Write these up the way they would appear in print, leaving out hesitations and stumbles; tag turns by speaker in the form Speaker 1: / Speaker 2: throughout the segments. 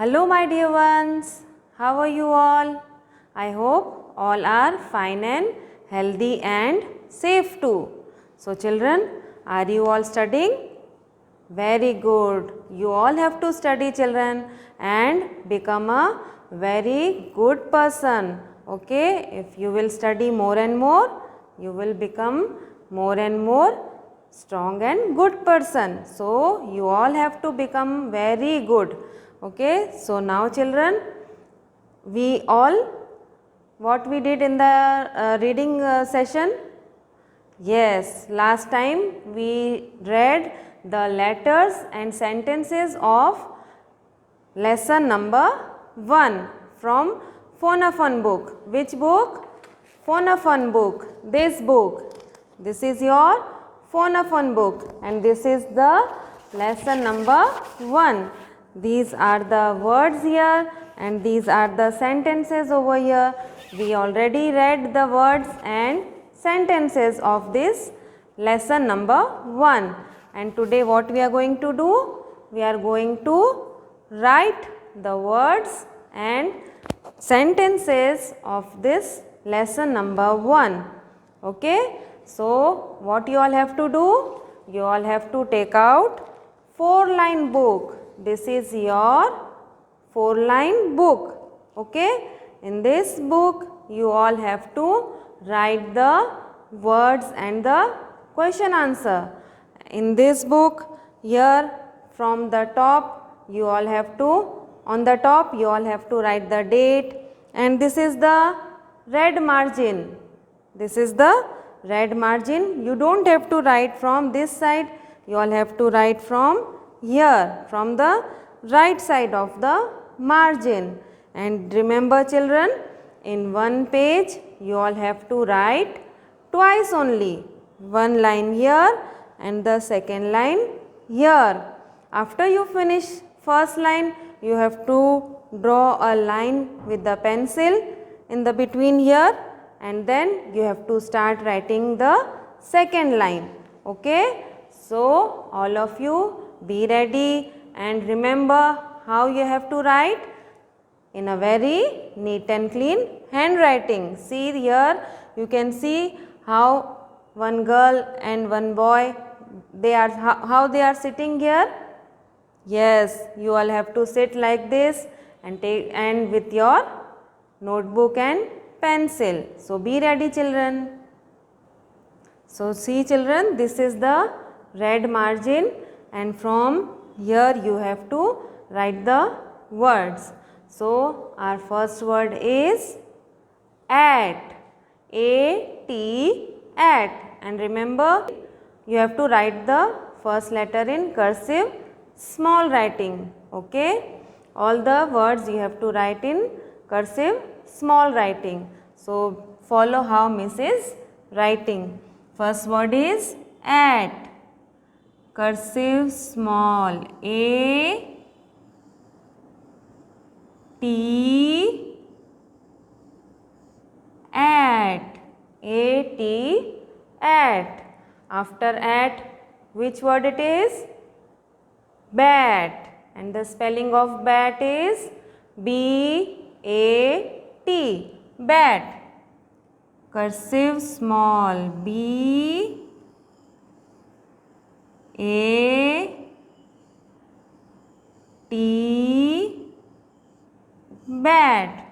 Speaker 1: Hello my dear ones, how are you all? I hope all are fine and healthy and safe too. So children, are you all studying? Very good. You all have to study children and become a very good person. Okay, if you will study more and more, you will become more and more strong and good person. So you all have to become very good. Okay, so now children, we all what we did in the reading session? Yes, last time we read the letters and sentences of lesson number 1 from Phonophone book. Which book? Phonophone book. This book. This is your Phonophone book and this is the lesson number 1. These are the words here and these are the sentences over here. We already read the words and sentences of this lesson number 1. And today what we are going to do? We are going to write the words and sentences of this lesson number 1. Okay. So what you all have to do? You all have to take out 4-line book. This is your 4-line book. Okay. In this book you all have to write the words and the question answer. In this book here from the top you all have to, on the top you all have to write the date and this is the red margin. This is the red margin. You don't have to write from this side, you all have to write from here, from the right side of the margin. And remember children, in one page you all have to write twice only. One line here and the second line here. After you finish first line, you have to draw a line with the pencil in the between here and then you have to start writing the second line. Okay. So all of you be ready and remember how you have to write in a very neat and clean handwriting. See here, you can see how one girl and one boy, they are how they are sitting here. Yes, you all have to sit like this and take and with your notebook and pencil. So be ready children. So see children, this is the red margin and from here you have to write the words. So our first word is at. A-T, at. And remember, you have to write the first letter in cursive small writing. Okay. All the words you have to write in cursive small writing. So follow how Miss is writing. First word is at. Cursive small. A T, at. A-T, at. After at, which word it is? Bat. And the spelling of bat is B-A-T, bat. Cursive small. B-A-T, bat.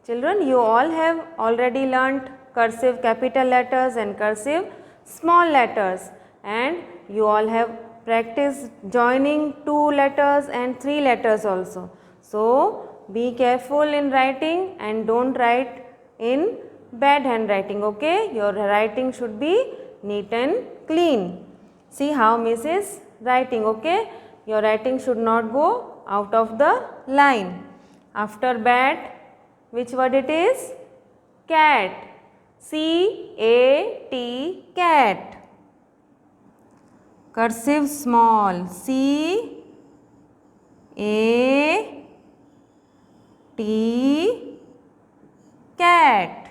Speaker 1: Children, you all have already learnt cursive capital letters and cursive small letters and you all have practiced joining 2 letters and 3 letters also. So be careful in writing and don't write in bad handwriting. Okay, your writing should be neat and clean. See how Miss is writing. Okay, your writing should not go out of the line. After bat, which word it is? Cat. C-A-T, cat. Cursive small. C-A-T, cat.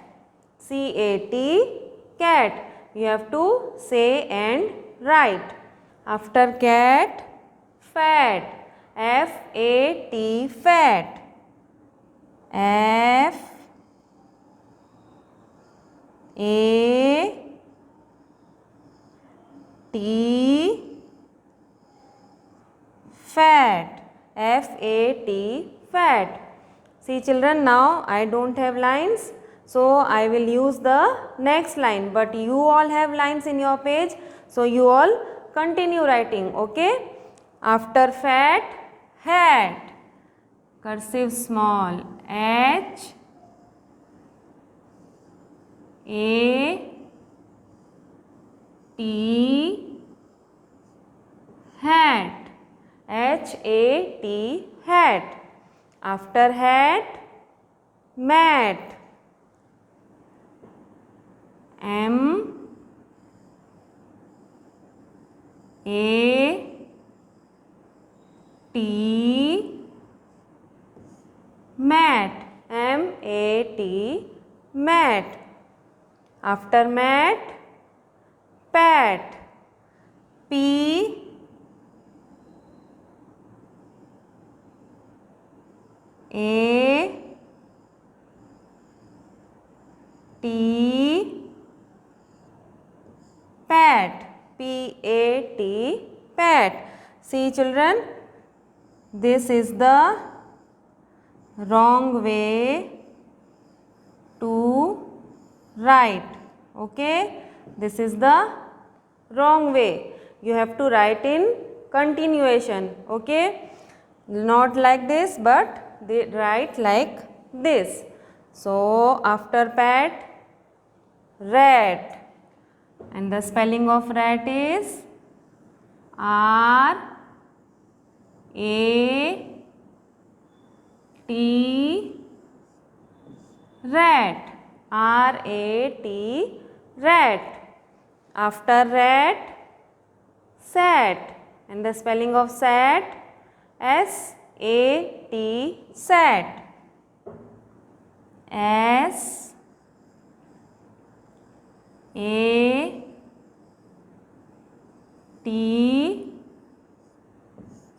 Speaker 1: C-A-T, cat. You have to say and write. After cat, fat. F-A-T, fat. F-A-T, fat. F-A-T, fat. See children, now I don't have lines, so I will use the next line, but you all have lines in your page, so you all continue writing, okay? After fat, hat. Cursive small, H A T, hat. H-A-T, hat. After hat, mat. M-A-T, mat. M-A-T, mat. After mat, pat. P A T, pat. P-A-T, pat. See children, this is the wrong way to write, okay? This is the wrong way. You have to write in continuation, okay? Not like this, but they write like this. So, after pat, rat. And the spelling of rat is R-A-T, rat. R-A-T, rat. After rat, sat. And the spelling of sat, S-A-T, sat. S-A-T,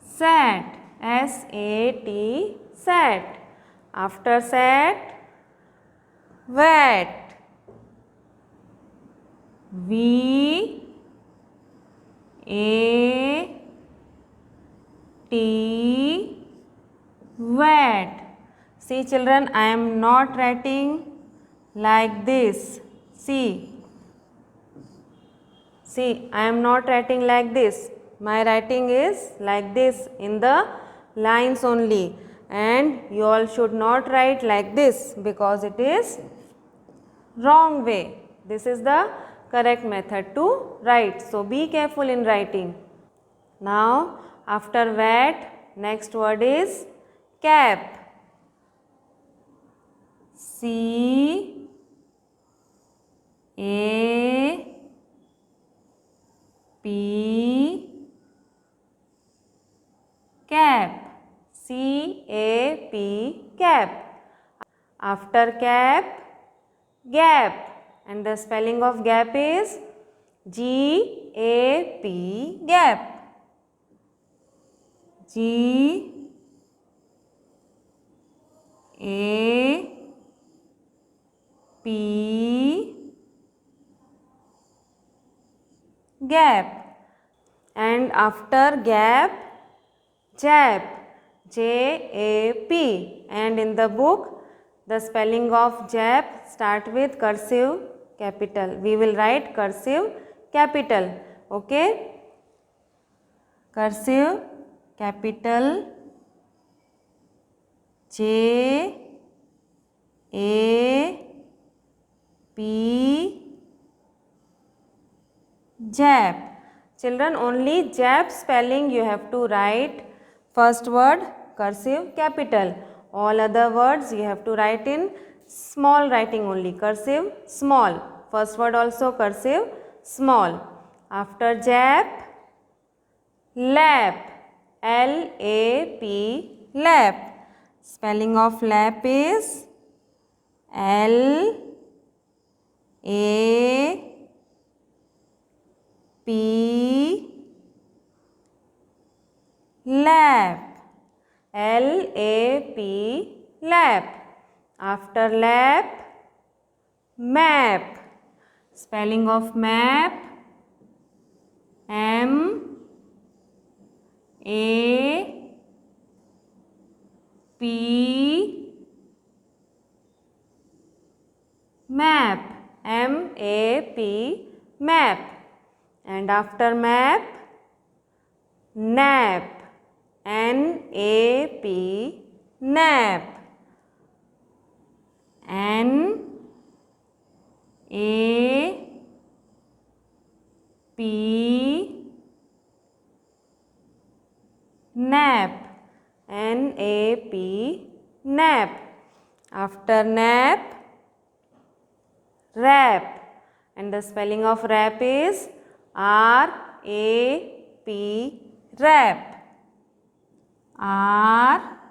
Speaker 1: sat. S-A-T, sat. After sat, vat. V-A-T, vat. See children, I am not writing like this. See, I am not writing like this. My writing is like this in the lines only, and you all should not write like this because it is wrong way. This is the correct method to write. So, be careful in writing. Now, after vat, next word is cap. C-A-P, cap. C-A-P, cap. After cap, gap. And the spelling of gap is G-A-P, gap. G-A-P, gap. And after gap, jap. J-A-P. And in the book, the spelling of jap start with cursive capital. We will write cursive capital, okay? Cursive capital J-A-P, jap. Children, only jap spelling you have to write. First word cursive capital. All other words you have to write in small writing only. Cursive small. First word also cursive small. After jap, lap. L-A-P, lap. Spelling of lap is L-A-P, lap. L-A-P, lap. After lap, map. Spelling of map, M-A-P, map. M-A-P, map. And after map, nap. N-A-P, nap. N-A-P, nap. N-A-P, nap. After nap, wrap. And the spelling of wrap is R-A-P, wrap. R-A-P,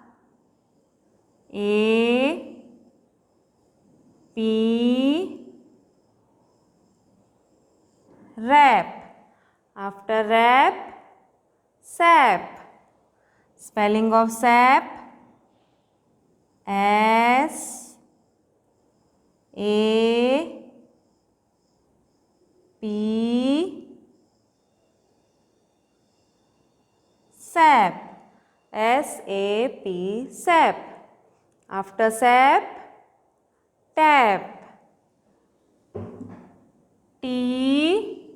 Speaker 1: wrap. After wrap, sap. Spelling of sap, S-A-P, sap. S-A-P, sap. After sap, tap. T-A-P,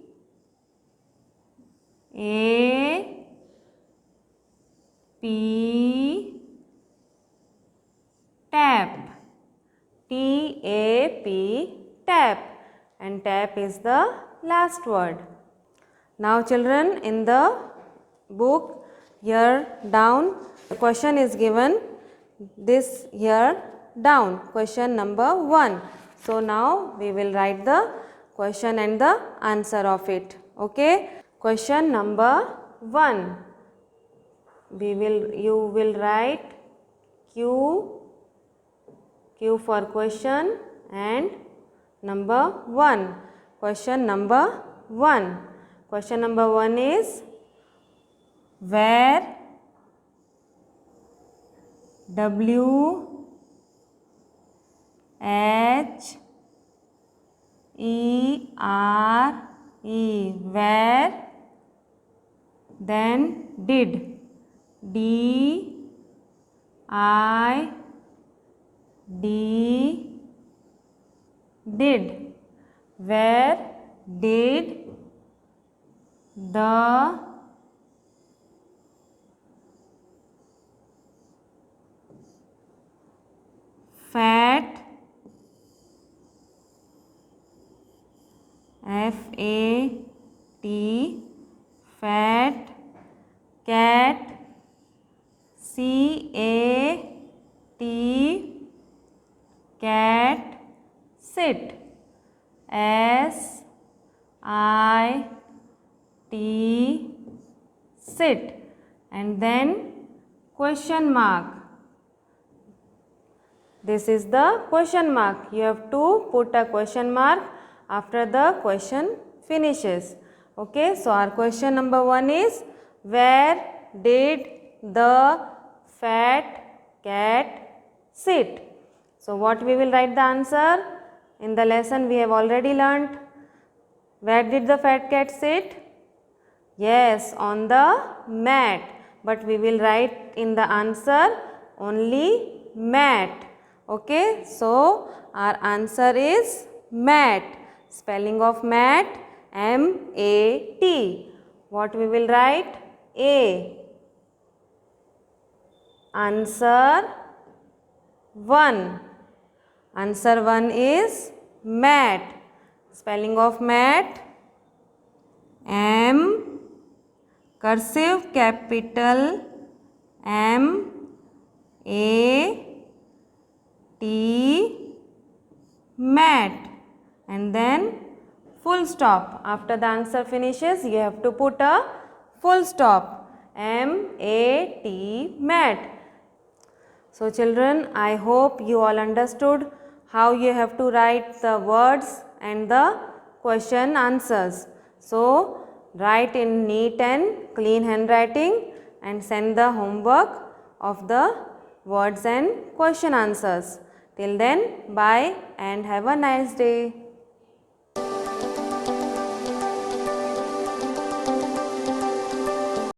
Speaker 1: tap. T-A-P, tap. And tap is the last word. Now children, in the book, here down, the question is given, this here down, question number 1. So now we will write the question and the answer of it. Okay. Question number 1. You will write Q for question and number 1. Question number 1. Question number 1 is, where W-H-E-R-E, where, then did, D-I-D, did, where did the fat, F-A-T, fat, cat, C-A-T, cat, sit, S-I-T, sit. And then question mark. This is the question mark. You have to put a question mark after the question finishes. Okay, so our question number 1 is, where did the fat cat sit? So what we will write the answer? In the lesson we have already learnt. Where did the fat cat sit? Yes, on the mat. But we will write in the answer only mat. Okay, so our answer is mat. Spelling of mat, M-A-T. What we will write? A. Answer 1. Answer 1 is mat. Spelling of mat, M, cursive capital M, A, T, mat. And then full stop. After the answer finishes, you have to put a full stop. M-A-T, mat. So children, I hope you all understood how you have to write the words and the question answers. So write in neat and clean handwriting and send the homework of the words and question answers. Till then, bye and have a nice day.